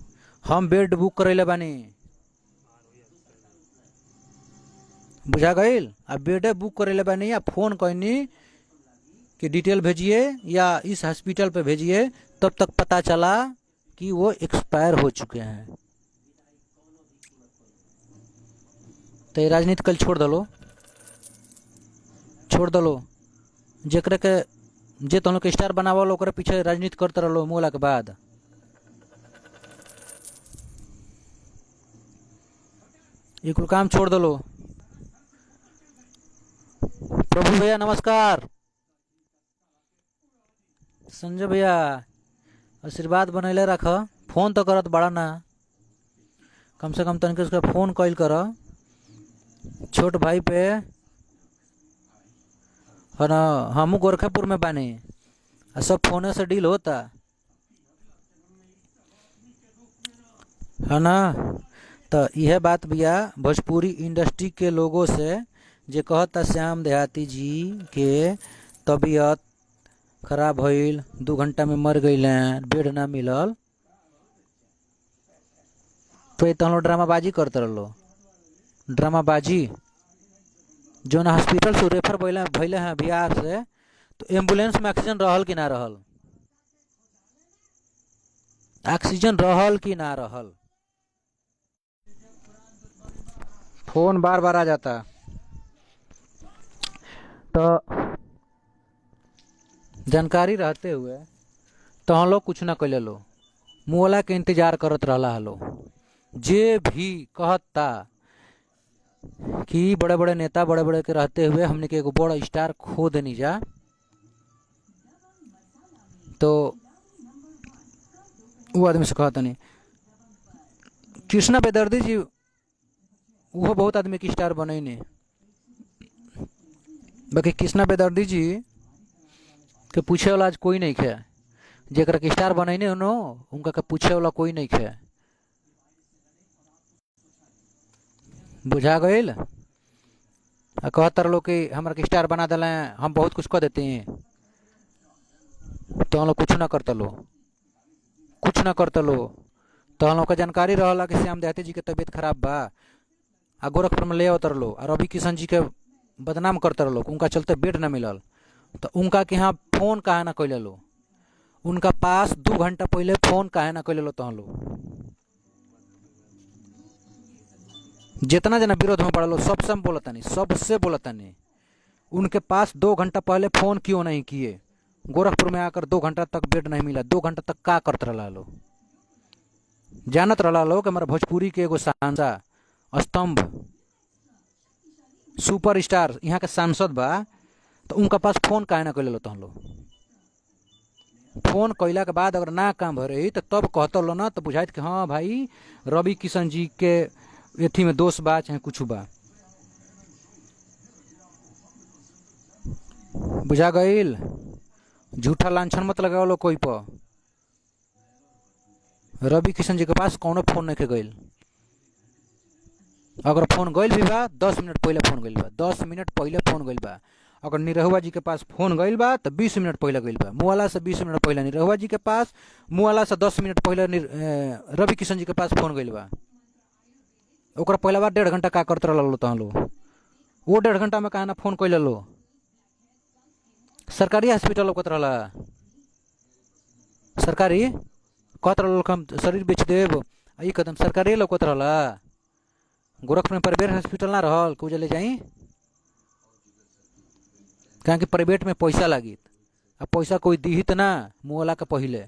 हम बेड बुक करैले बानी, बुझा गईल। आ बेडे बुक करैले बानी या फोन कहनी कि डिटेल भेजिए या इस हॉस्पिटल पे भेजिए, तब तक पता चला कि वो एक्सपायर हो चुके हैं। तो ये राजनीति कल छोड़ दलो, छोड़ दलो। जेकरे के जे तुम लोग के स्टार बनावल ओकरे पीछे राजनीति करते रहो मुहला के बाद। ये कुल काम छोड़ दलो। प्रभु भैया नमस्कार। संजय भैया आशीर्वाद बनैले रख। फोन तो करत बड़ा ना, कम से कम तनिक उसका फोन कॉल कर। छोट भाई पे है ना, हमू गोरखापुर में बानी, सब फोने से डील होता है ना। तो यह बात भैया भोजपुरी इंडस्ट्री के लोगों से जे कहता श्याम देहाती जी के तबीयत खराब भइल, 2 घंटा में मर गई, बेड ना मिलल, तो ये तो ड्रामाबाजी करते रहो। ड्रामाबाजी जो ना हॉस्पिटल से रेफर भैले हैं बिहार से, तो एम्बुलेंस में ऑक्सीजन रहल कि ना रहल, ऑक्सीजन रहल कि ना रहल। फोन बार बार आ जाता। तो जानकारी रहते हुए तो हम लोग कुछ ना कैले लो, मुहला के इंतजार करत रहला हलो। जे भी कहता कि बड़े बड़े नेता बड़े बड़े के रहते हुए हमने के एगो बड़ा स्टार खो देनी जा, तो वो आदमी से कहता नहीं। कृष्णा बेदर्दी जी वो बहुत आदमी की स्टार बने नहीं, बाकी कृष्णा बेदर्दी जी के पूछे वाला आज कोई नहीं खे। जेकरा के स्टार बनैने उनो उनका के पूछे वाला कोई नहीं खे। बुझा गईल। कहतर लोग कि हमारा के स्टार बना दिले, हम बहुत कुछ कर देते हैं, तो हम लोग कुछ ना करते लो, कुछ ना करते लो। तो हम लोग का जानकारी रहला कि श्याम देहाती जी के तबीयत खराब बा, आ गोरखपुर में ले उतर लो, और रवि किशन जी के बदनाम करते रहो, उनका चलते बेड ना मिलल। तो उनका के यहाँ फोन काहे ना कैले लो, उनका पास 2 घंटा पहले फोन काहे ना कैले लो। तो हम लोग जितना जना विरोध में पड़ा लो सबसे हम बोलता नहीं, सबसे बोलता नहीं, उनके पास 2 घंटा पहले फोन क्यों नहीं किए। गोरखपुर में आकर 2 घंटा तक बेड नहीं मिला, 2 घंटा तक का करते रहा लो। जानत रहा लो कि हमारा भोजपुरी के एगो सांसा स्तंभ सुपर स्टार यहाँ के सांसद बा, तो उनका पास फोन काहे ना कैले लो। तो हम लोग फोन कैला के बाद अगर ना काम भरे तो तब कहते लो ना, तो बुझाइत कि हाँ भाई रवि किशन जी के एथी में दोष बा चाहे कुछ बा। बुझा गईल। झूठा लांछन मत लगाओ लो कोई पर। रवि किशन जी के पास कौनो फोन नहीं गईल, अगर फोन गईल भी बा 10 मिनट पहले फोन गईल बा, 10 मिनट पहले फोन गईल बा। अगर निरहुआ जी के पास फोन गईल बा तो 20 मिनट पहले गईल बा। मुआला से 20 मिनट पहले निरहुआ जी के पास, मुआला से 10 मिनट पहले रवि किशन जी के पास फोन गईल बा। ओकरा पहला बार 1.5 घंटा का करते रहो तो हम लोग, वो 1.5 घंटा में कहा ना फोन कैले लो। सरकारी हॉस्पिटल ओकत रहा, सरकारी कहत रहो हम शरीर बेच देव, ई कदम सरकारी लौकत रहा। गोरखपुर में प्राइवेट हॉस्पिटल ना रहल को ले जाई, कहें कि प्राइवेट में पैसा लागी, अब पैसा कोई दीहित ना, मुआला के पहले,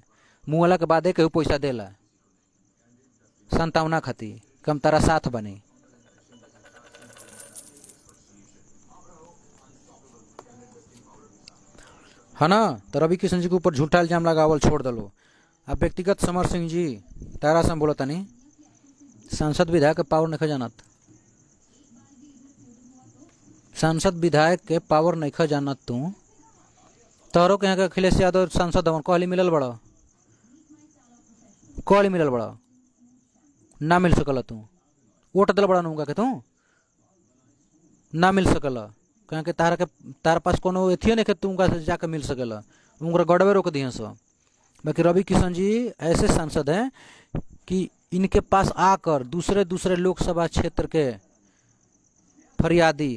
मुआला के बादे केहू पैसा देला संतावना खातिर कम तारा साथ बनी। है ना। तो रवि किशन जी के ऊपर झूठा इल्जाम लगावल छोड़ दलो। अब व्यक्तिगत समर सिंह जी तारा से बोलता नहीं, सांसद विधायक के पावर नहीं जानत, सांसद विधायक के पावर नहीं जानत तू। तोहरों के यहाँ के अखिलेश यादव सांसद हवन, कहली मिलल बड़ा, कहली मिलल बड़ा, ना मिल सकल तू, वोट दिल बड़ा नूंगा के तू ना मिल सकल, कहें कि तारा पास कोनो एथियो नहीं कि तू उनका से जाके मिल सकेला, उनका गड़बे रोक दिए सब। बाकी रवि किशन जी ऐसे सांसद हैं कि इनके पास आकर दूसरे दूसरे लोकसभा क्षेत्र के फरियादी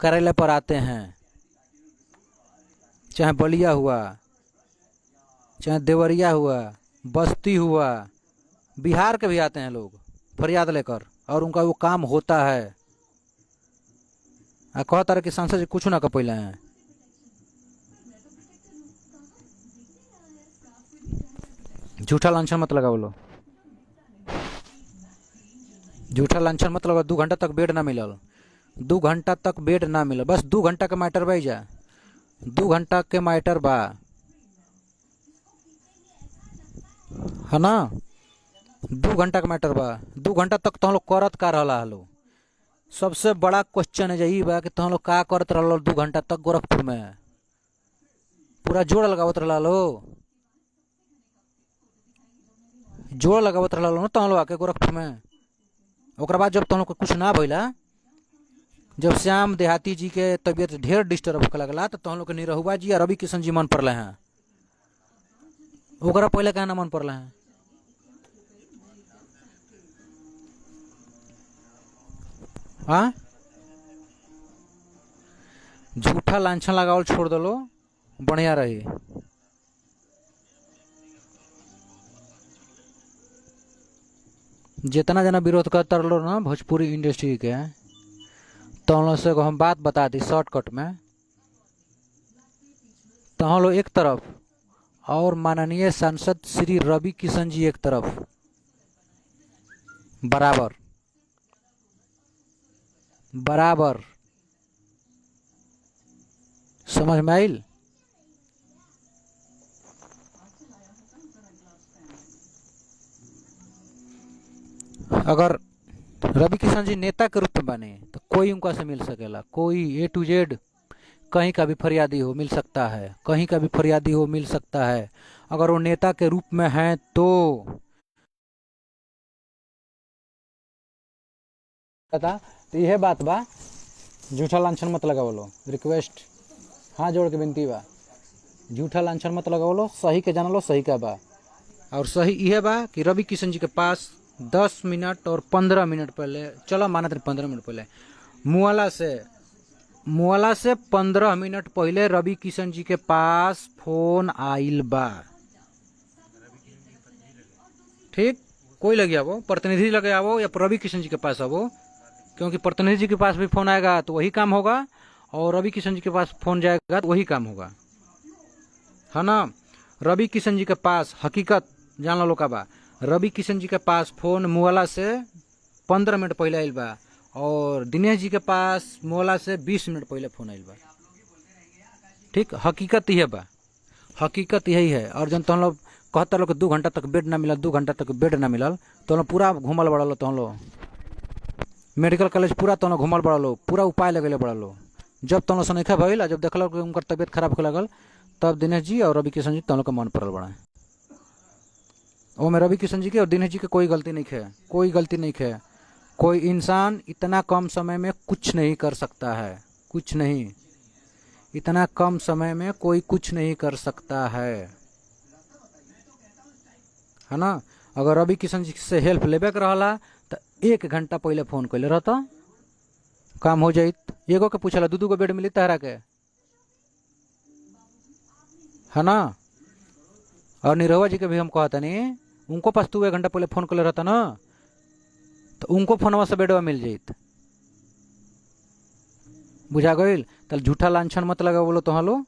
कार्यालय पर आते हैं, चाहे बलिया हुआ, चाहे देवरिया हुआ, बस्ती हुआ, बिहार के भी आते हैं लोग फरियाद लेकर, और उनका वो काम होता है। कहता रहे कि सांसद जी कुछ ना कर पहले हैं। झूठा लांछन मत लगाओ लो, झूठा लांछन मत लगाओ। 2 घंटा तक बेड ना मिलल, 2 घंटा तक बेड ना मिलल, बस 2 घंटा के मैटर बा जा, 2 घंटा के मैटर बा, है ना। 2 घंटा का मैटर बा, 2 घंटा तक तुम लोग करत का रहला हलो। सबसे बड़ा क्वेश्चन है यही बा कि तुम लोग का करत रहलो 2 घंटा तक गोरखपुर में, पूरा जोड़ लगावत रहला लो, जोड़ लगावत रहला लो ना तुम लोग आके गोरखपुर में। ओकरा बाद जब तुम लोग को कुछ ना भइला, जब श्याम देहाती जी के तबीयत ढेर डिस्टर्ब होने लगला तो तुम लोग के निरहुआ जी और रवि किशन जी मन पड़ल हैं, ओकरा पहले कहना मन पड़ल हैं। हाँ, झूठा लांछन लगावल छोड़ दलो, बढ़िया रही। जितना जना विरोध करता रहो ना भोजपुरी इंडस्ट्री के, तो हम लोग से हम बात बता दी शॉर्टकट में। तो हम लोग एक तरफ और माननीय सांसद श्री रवि किशन जी एक तरफ, बराबर बराबर, समझ में आइल। अगर रवि किशन जी नेता के रूप में बने तो कोई उनका से मिल सकेला, कोई A to Z कहीं का भी फरियादी हो मिल सकता है, कहीं का भी फरियादी हो मिल सकता है। अगर वो नेता के रूप में हैं तो यह बात बा, झूठा लांछन मत लगाओ लो, रिक्वेस्ट हाँ जोड़ के विनती बा, झूठा लांछन मत लगाओ लो, सही के जान लो सही का बा। और सही यह बा कि रवि किशन जी के पास 10 मिनट और 15 मिनट पहले, चलो माना 15 मिनट पहले, मुआला से 15 मिनट पहले रवि किशन जी के पास फोन आइल बा। ठीक, कोई लगे आवो, प्रतिनिधि लगे आवो या रवि किशन जी के पास आवो, क्योंकि प्रतिनिधि जी के पास भी फोन आएगा तो वही काम होगा, और रवि किशन जी के पास फोन जाएगा तो वही काम होगा, है ना। रवि किशन जी के पास हकीकत जान लो का बा, रवि किशन जी के पास फोन मुआला से 15 मिनट पहले आइल बा, और दिनेश जी के पास मुआला से 20 मिनट पहले फोन आइल बा। ठीक, हकीकत यह बा, हकीकत यही है। और जब तुम लोग कहता लोग 2 घंटा तक बेड ना मिलल, 2 घंटा तक बेड ना मिलल, तो लोग पूरा घूमल बड़ा लो, तुम लोग मेडिकल कॉलेज पूरा तुम लोग घूमल बड़ा लो, पूरा उपाय लगे बड़ा लो। जब तुम लोग सनखा भइल, जब देखल कि उनकर तबियत खराब होने लगल, तब दिनेश जी और रवि किशन जी तुम लोग का मन पड़ल बड़ा। वो में रवि किशन जी के और दिनेश जी के कोई गलती नहीं है, कोई गलती नहीं है। कोई इंसान इतना कम समय में कुछ नहीं कर सकता है, कुछ नहीं, इतना कम समय में कोई कुछ नहीं कर सकता है ना। अगर रवि किशन जी से हेल्प लेबे के रहला तो 1 घंटा पहले फोन कैले रहता, काम हो जाइत। एगो के पूछला 2 गो बेड मिली तहरा के, है ना। और निरहुआ जी के भी हम कहता नहीं, उनको पास तू 1 घंटा पहले फोन कैले रहता ना, तो उनको फोनवा से बेडवा मिल जाइत। बुझा गईल। तल झूठा लांछन मत लगा बोलो तो हलो,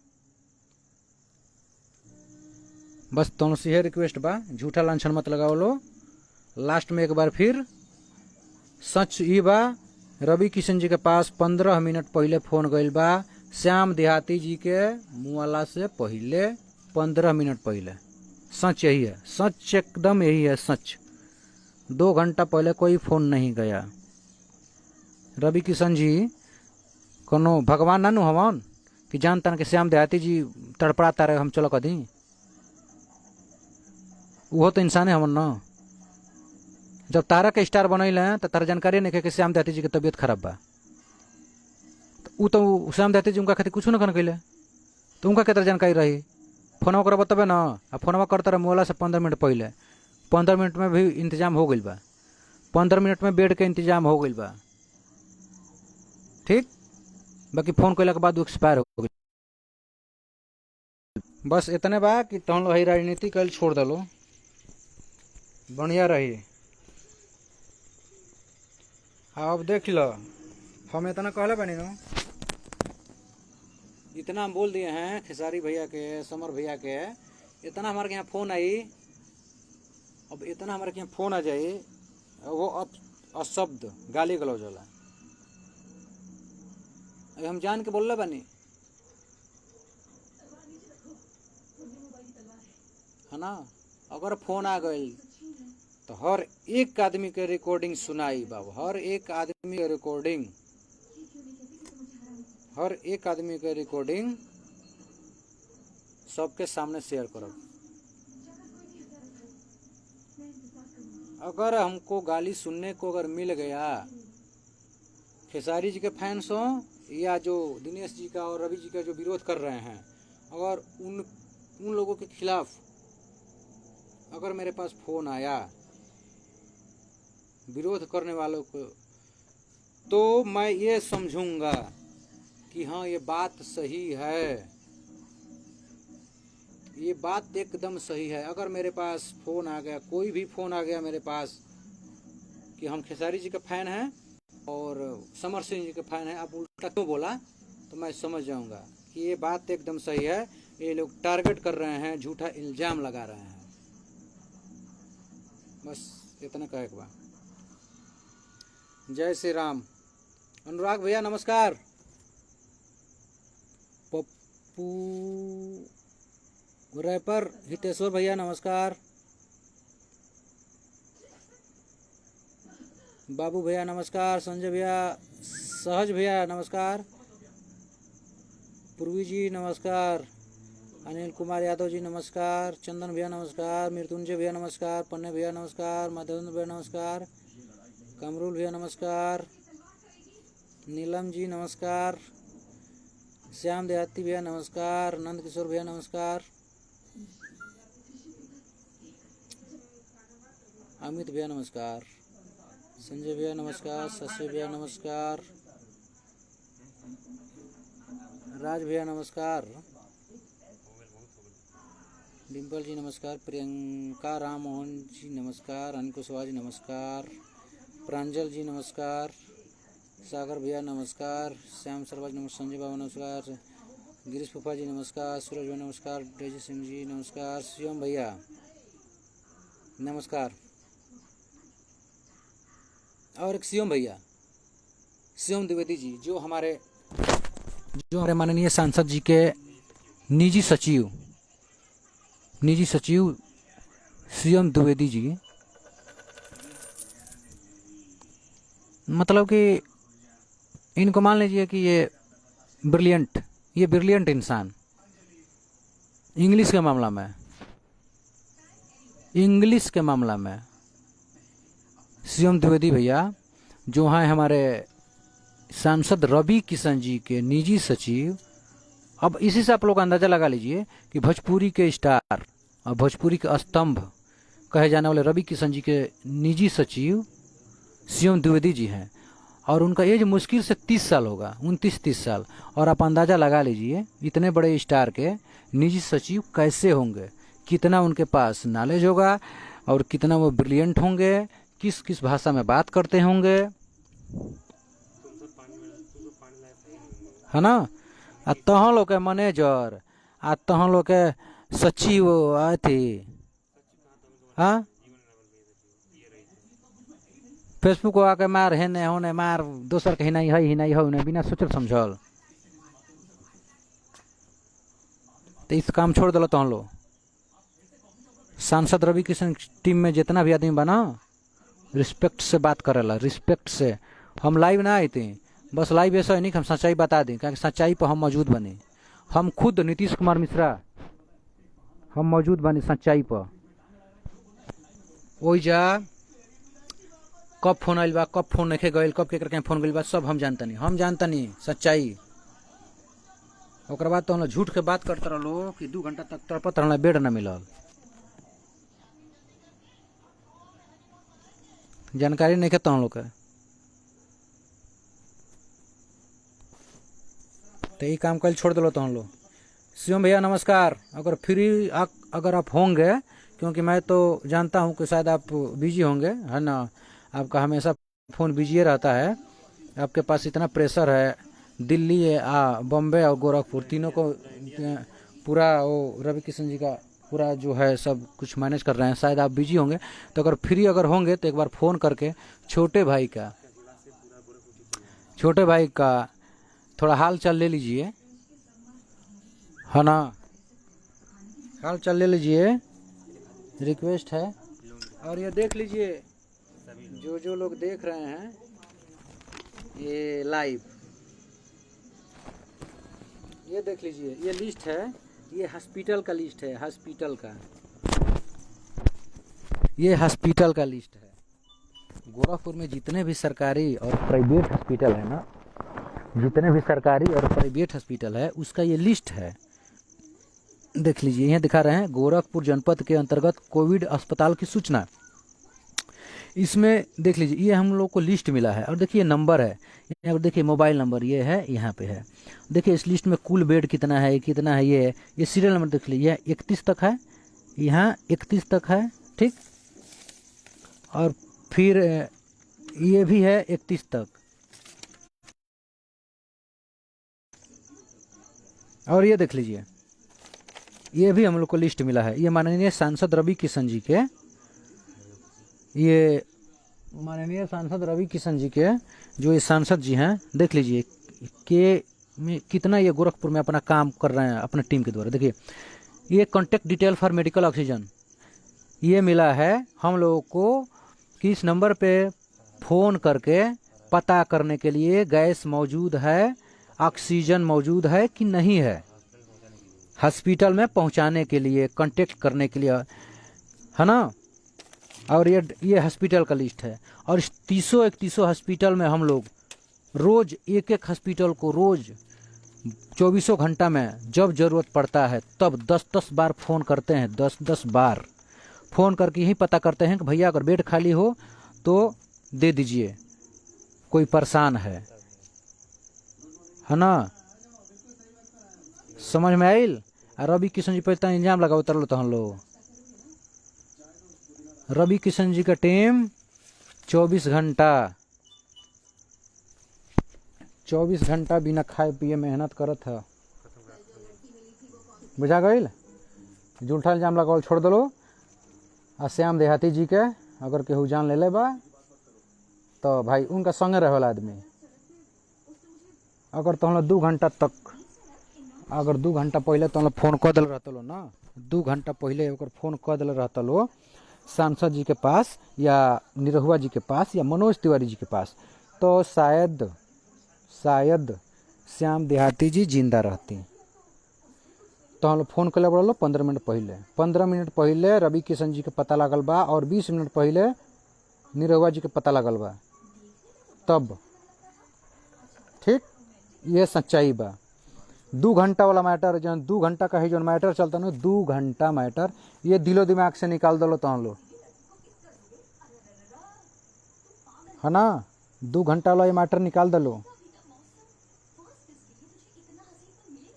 बस तुम से यह रिक्वेस्ट बा, झूठा लांछन मत लगाओ लो। लास्ट में एक बार फिर सच ई बा, रवि किशन जी के पास 15 मिनट पहले फोन गईल बा, श्याम देहाती जी के मुआला से पहले 15 मिनट पहले। सच यही है, सच एकदम यही है सच। 2 घंटा पहले कोई फोन नहीं गया। रवि किशन जी कोनो भगवान नानू हवन कि जानता कि श्याम देहाती जी तड़पड़ाता रहे हम चलो कदी, वो तो इंसाने हमन न। जब तारा के स्टार बनैल हैं तो तारा जानकारी नहीं है कि श्याम देहाती जी की तबीयत खराब बा, तो श्याम देहाती जी उनका खातिर कुछ न कर कैले, तो उनका के जानकारी रही, फोनवा कर बताबे ना। आ फोनवा करता रहे मोला से 15 मिनट पहले, 15 मिनट में भी इंतजाम हो गई बा, 15 मिनट में बेड के इंतजाम हो गई बा। ठीक, बाकी फोन कैला के बाद एक्सपायर हो गई। बस इतने बा कि तुम लोग राजनीति कल छोड़ दलो, बढ़िया रही। अब देख लो, हम इतना कहले बनी नो, इतना हम बोल दिए हैं खेसारी भैया के, समर भैया के, इतना हमारे यहाँ फोन आई अब इतना हमारे यहाँ फ़ोन आ जाए वो अब अशब्द गाली गलौज होला। अभी हम जान के बोलले बानी है ना। अगर फ़ोन आ गई तो हर एक आदमी के रिकॉर्डिंग सुनाई बाबू, हर एक आदमी के रिकॉर्डिंग, हर एक आदमी के रिकॉर्डिंग सबके सामने शेयर करो। अगर हमको गाली सुनने को अगर मिल गया, खेसारी जी के फैंस हो या जो दिनेश जी का और रवि जी का जो विरोध कर रहे हैं, अगर उन लोगों के खिलाफ अगर मेरे पास फ़ोन आया विरोध करने वालों को, तो मैं ये समझूंगा कि हाँ ये बात सही है, ये बात एकदम सही है। अगर मेरे पास फ़ोन आ गया, कोई भी फ़ोन आ गया मेरे पास कि हम खेसारी जी का फ़ैन हैं और समर सिंह जी का फ़ैन हैं, अब उल्टा क्यों बोला, तो मैं समझ जाऊंगा कि ये बात एकदम सही है, ये लोग टारगेट कर रहे हैं, झूठा इल्ज़ाम लगा रहे हैं। बस इतना कहे के बाद। जय श्री राम। अनुराग भैया नमस्कार। पप्पू रैपर हितेश्वर भैया नमस्कार। बाबू भैया नमस्कार। संजय भैया, सहज भैया नमस्कार। पूर्वी जी नमस्कार। अनिल कुमार यादव जी नमस्कार। चंदन भैया नमस्कार। मृत्युंजय भैया नमस्कार। पन्ने भैया नमस्कार। माधवेंद्र भैया नमस्कार। कमरुल भैया नमस्कार। नीलम जी नमस्कार। श्याम देहाती भैया नमस्कार। नंद किशोर भैया नमस्कार। अमित भैया नमस्कार। संजय भैया नमस्कार। शशि भैया नमस्कार। राज भैया नमस्कार। डिम्पल जी नमस्कार। प्रियंका राम मोहन जी नमस्कार। अनिल कुशवाहा जी नमस्कार। प्रांजल जी नमस्कार। सागर भैया नमस्कार। श्याम सरवाज नमस्कार। संजय बाबा नमस्कार। गिरीश फूफा जी नमस्कार। सूरज भैया नमस्कार। डेजी सिंह जी नमस्कार। शिवम भैया नमस्कार। और एक शिवम भैया, शिवम द्विवेदी जी जो हमारे माननीय सांसद जी के निजी सचिव शिवम द्विवेदी जी, मतलब कि इनको मान लीजिए कि ये ब्रिलियंट इंसान इंग्लिश के मामला में शिवम द्विवेदी भैया जो हैं हमारे सांसद रवि किशन जी के निजी सचिव। अब इसी से आप लोग अंदाज़ा लगा लीजिए कि भोजपुरी के स्टार और भोजपुरी के स्तंभ कहे जाने वाले रवि किशन जी के निजी सचिव शिवम द्विवेदी जी हैं, और उनका एज मुश्किल से 30 साल होगा, 29-30 साल। और आप अंदाज़ा लगा लीजिए इतने बड़े स्टार के निजी सचिव कैसे होंगे, कितना उनके पास नॉलेज होगा और कितना वो ब्रिलियंट होंगे, किस किस भाषा में बात करते होंगे, है ना। आ तहाँ लोग के मैनेजर, आ तहाँ लोग के सचिव अथी, हाँ फेसबुक को आके मार हेने होने मार दोसर के हिनाई हो ने बिना सोचल समझल, तो इस काम छोड़ दिलो। तहाँ लो सांसद रवि किशन टीम में जितना भी आदमी बना रिस्पेक्ट से बात करेला, रिस्पेक्ट से। हम लाइव ना आए थे, बस लाइव ऐसा नहीं कि हम सच्चाई बता दें, क्योंकि सच्चाई पर हम मौजूद बने। हम खुद नीतीश कुमार मिश्रा हम मौजूद बने सच्चाई पर। वही जा कब फोन आइल बा, कब फोन नहीं गए, कब के फोन गइल बा, सब हम जानता नहीं सच्चाई। ओकर बाद तो हम झूठ के बात करते रहो कि 2 घंटा तक तड़पत रहना, बेड न मिलल, जानकारी नहीं खेता हम लोग के। तो ये काम कल छोड़ दो तो हम लोग। शिवम भैया नमस्कार। अगर फ्री अगर आप होंगे, क्योंकि मैं तो जानता हूँ कि शायद आप बिजी होंगे, है ना, आपका हमेशा फ़ोन बिजी रहता है, आपके पास इतना प्रेशर है, दिल्ली है, बम्बे और गोरखपुर तीनों को पूरा वो रवि किशन जी का पूरा जो है सब कुछ मैनेज कर रहे हैं। शायद आप बिजी होंगे, तो अगर फ्री अगर होंगे तो एक बार फ़ोन करके छोटे भाई का थोड़ा हाल चाल ले लीजिए, है ना। हाल चाल ले लीजिए, रिक्वेस्ट है। और ये देख लीजिए, जो लोग देख रहे हैं ये लाइव, ये देख लीजिए, ये लिस्ट है, ये हॉस्पिटल का लिस्ट है, हॉस्पिटल का, ये हॉस्पिटल का लिस्ट है। गोरखपुर में जितने भी सरकारी और प्राइवेट हॉस्पिटल है ना, जितने भी सरकारी और प्राइवेट हॉस्पिटल है उसका ये लिस्ट है। देख लीजिए, यहाँ दिखा रहे हैं गोरखपुर जनपद के अंतर्गत कोविड अस्पताल की सूचना। इसमें देख लीजिए, ये हम लोग को लिस्ट मिला है, और देखिए नंबर है यहाँ पर, देखिए मोबाइल नंबर ये है, यहाँ पे है। देखिए इस लिस्ट में कुल बेड कितना है, कितना है, ये सीरियल नंबर देख लीजिए, 31 तक है, यहाँ 31 तक है, ठीक। और फिर ये भी है 31 तक। और ये देख लीजिए, ये भी हम लोग को लिस्ट मिला है। ये माननीय सांसद रवि किशन जी के, ये माननीय सांसद रवि किशन जी के जो ये सांसद जी हैं, देख लीजिए कि में कितना ये गोरखपुर में अपना काम कर रहे हैं अपने टीम के द्वारा। देखिए ये contact detail for medical oxygen ये मिला है हम लोगों को, कि इस नंबर पे फ़ोन करके पता करने के लिए गैस मौजूद है, ऑक्सीजन मौजूद है कि नहीं है, हॉस्पिटल में पहुंचाने के लिए कांटेक्ट करने के लिए, है ना। और ये हॉस्पिटल का लिस्ट है। और इस 31 हॉस्पिटल में हम लोग रोज़ एक हॉस्पिटल को रोज़ 24 घंटा में जब ज़रूरत पड़ता है तब 10-10 बार फ़ोन करते हैं, 10-10 बार फ़ोन करके यही पता करते हैं कि भैया अगर बेड खाली हो तो दे दीजिए, कोई परेशान है ना। समझ में आइल। रवि किशन जी पहले इंजाम लगा उतर लो तो हम लोग, रवि किशन जी का टीम 24 घंटा बिना खाए पिए मेहनत करत है। बुझा गई। झूठा इल्जाम लगावल छोड़ दलो। आ श्याम देहाती जी के अगर केहू जान ले ले बा तो भाई उनका संगे रहेला आदमी। अगर तो 2 घंटा तक, अगर 2 घंटा पहले तो फोन कर दिल रहता लो ना, 2 घंटा पहले अगर फोन कर दिल रहता लो सांसद जी के पास या निरहुआ जी के पास या मनोज तिवारी जी के पास, तो शायद श्याम देहाती जी जिंदा रहती। तो हम लोग फ़ोन कर लो 15 मिनट पहले, 15 मिनट पहले रवि किशन जी के पता लागल बा, और 20 मिनट पहले निरहुआ जी के पता लागल बा तब, ठीक। ये सच्चाई बा। 2 घंटा वाला मैटर, जो 2 घंटा का है जो मैटर चलता ना, 2 घंटा मैटर, ये दिलो दिमाग से निकाल दो तो हम लोग, है ना। 2 घंटा वाला ये मैटर निकाल दलो।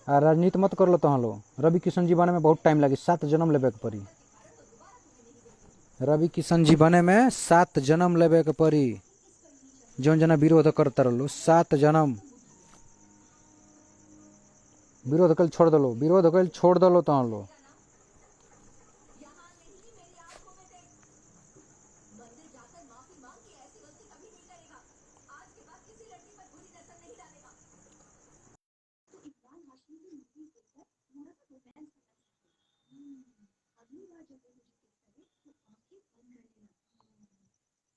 राजनीति मत कर लो तो हम लोग। रवि किशन जी बने में बहुत टाइम लगी, 7 जन्म लेवे के पड़ी। रवि किशन जी बने में 7 जन्म लेवे के पड़ी। जौन जना विरोध करते रहो 7 जन्म विरोध कल छोड़ दलो, विरोध कल छोड़ दलो तो हम लोग।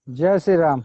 जय श्री राम।